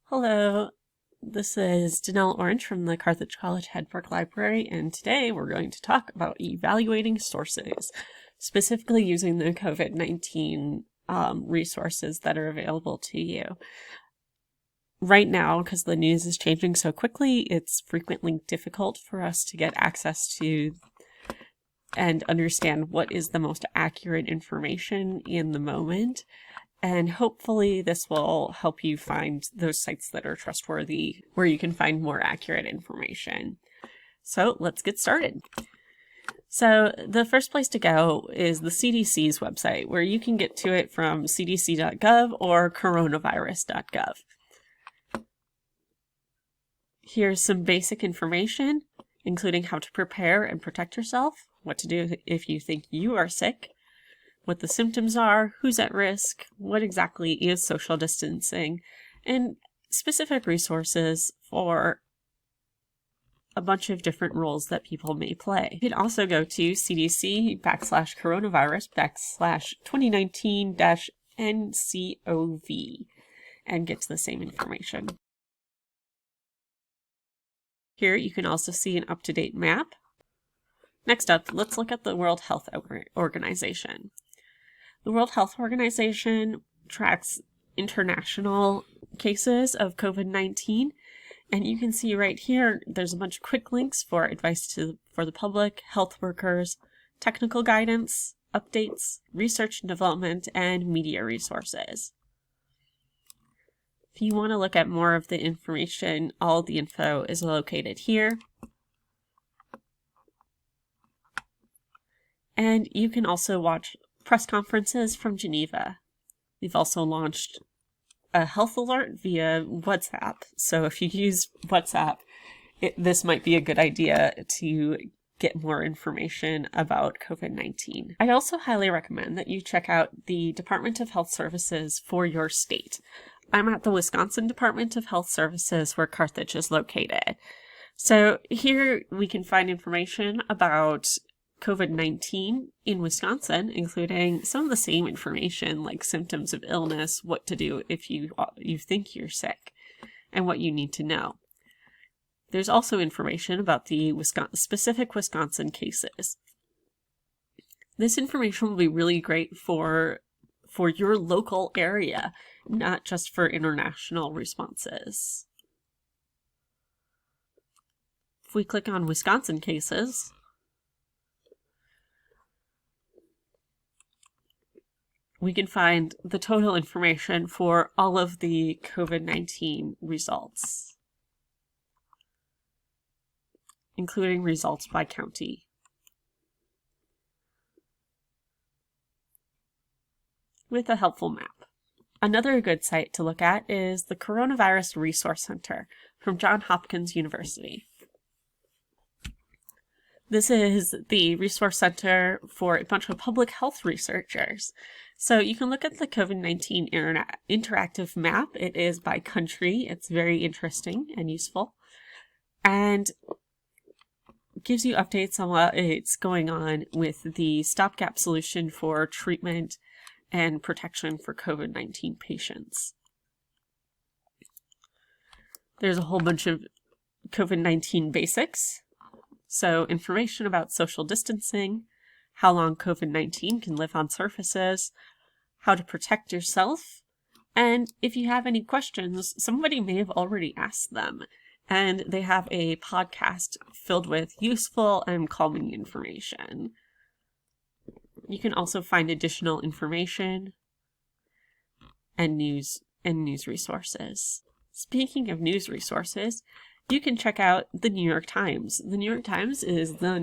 Hello, this is Danelle Orange from the Carthage College Hedberg Library, and today we're going to talk about evaluating sources, specifically using the COVID-19 resources that are available to you. Right now, because the news is changing so quickly, it's frequently difficult for us to get access to and understand what is the most accurate information in the moment. And hopefully this will help you find those sites that are trustworthy, where you can find more accurate information. So let's get started. So the first place to go is the CDC's website, where you can get to it from cdc.gov or coronavirus.gov. Here's some basic information, including how to prepare and protect yourself, what to do if you think you are sick, what the symptoms are, who's at risk, what exactly is social distancing, and specific resources for a bunch of different roles that people may play. You can also go to cdc/coronavirus/2019-NCOV and get to the same information. Here you can also see an up-to-date map. Next up, let's look at the World Health Organization. The World Health Organization tracks international cases of COVID-19, and you can see right here there's a bunch of quick links for advice for the public, health workers, technical guidance, updates, research and development, and media resources. If you want to look at more of the information, all the info is located here. And you can also watch press conferences from Geneva. We've also launched a health alert via WhatsApp. So if you use WhatsApp, this might be a good idea to get more information about COVID-19. I also highly recommend that you check out the Department of Health Services for your state. I'm at the Wisconsin Department of Health Services, where Carthage is located. So here we can find information about COVID-19 in Wisconsin, including some of the same information like symptoms of illness, what to do if you think you're sick, and what you need to know. There's also information about the specific Wisconsin cases. This information will be really great for your local area, not just for international responses. If we click on Wisconsin cases, we can find the total information for all of the COVID-19 results, including results by county. With a helpful map. Another good site to look at is the Coronavirus Resource Center from Johns Hopkins University. This is the resource center for a bunch of public health researchers. So you can look at the COVID-19 interactive map. It is by country. It's very interesting and useful, and gives you updates on what is going on with the stopgap solution for treatment and protection for COVID-19 patients. There's a whole bunch of COVID-19 basics. So information about social distancing, how long COVID-19 can live on surfaces, how to protect yourself, and if you have any questions, somebody may have already asked them, and they have a podcast filled with useful and calming information. You can also find additional information and news resources. Speaking of news resources, you can check out the New York Times. The New York Times is one of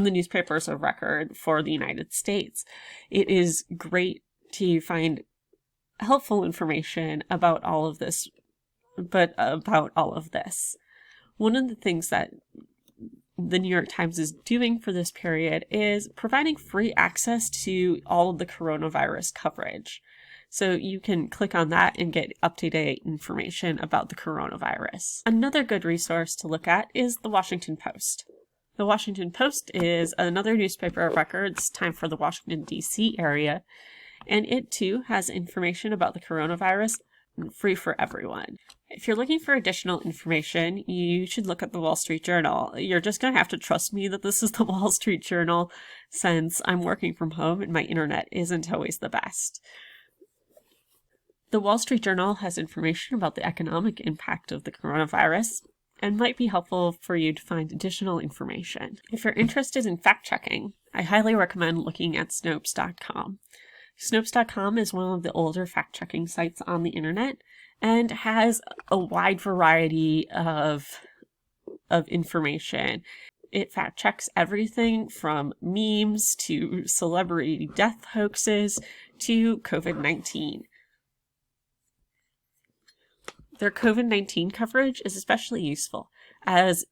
the newspapers of record for the United States. It is great to find helpful information about all of this, One of the things that the New York Times is doing for this period is providing free access to all of the coronavirus coverage. So you can click on that and get up-to-date information about the coronavirus. Another good resource to look at is the Washington Post. The Washington Post is another newspaper of record. It's time for the Washington, D.C. area, and it too has information about the coronavirus, free for everyone. If you're looking for additional information, you should look at the Wall Street Journal. You're just going to have to trust me that this is the Wall Street Journal, since I'm working from home and my internet isn't always the best. The Wall Street Journal has information about the economic impact of the coronavirus and might be helpful for you to find additional information. If you're interested in fact-checking, I highly recommend looking at Snopes.com. Snopes.com is one of the older fact-checking sites on the internet and has a wide variety of information. It fact-checks everything from memes to celebrity death hoaxes to COVID-19. Their COVID-19 coverage is especially useful as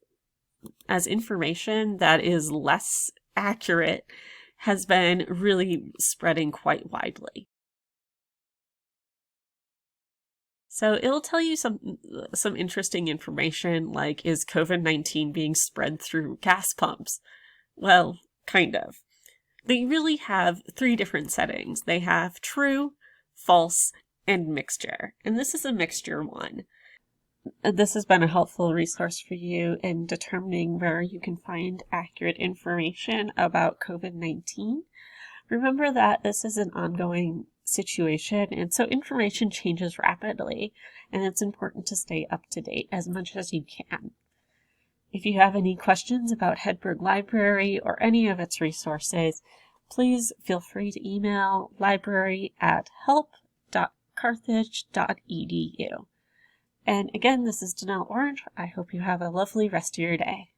information that is less accurate has been really spreading quite widely. So it'll tell you some interesting information, like, is COVID-19 being spread through gas pumps? Well, kind of. They really have 3 different settings. They have true, false, and mixture. And this is a mixture one. This has been a helpful resource for you in determining where you can find accurate information about COVID-19. Remember that this is an ongoing situation, and so information changes rapidly, and it's important to stay up to date as much as you can. If you have any questions about Hedberg Library or any of its resources, please feel free to email library@help.carthage.edu. And again, this is Danelle Orange. I hope you have a lovely rest of your day.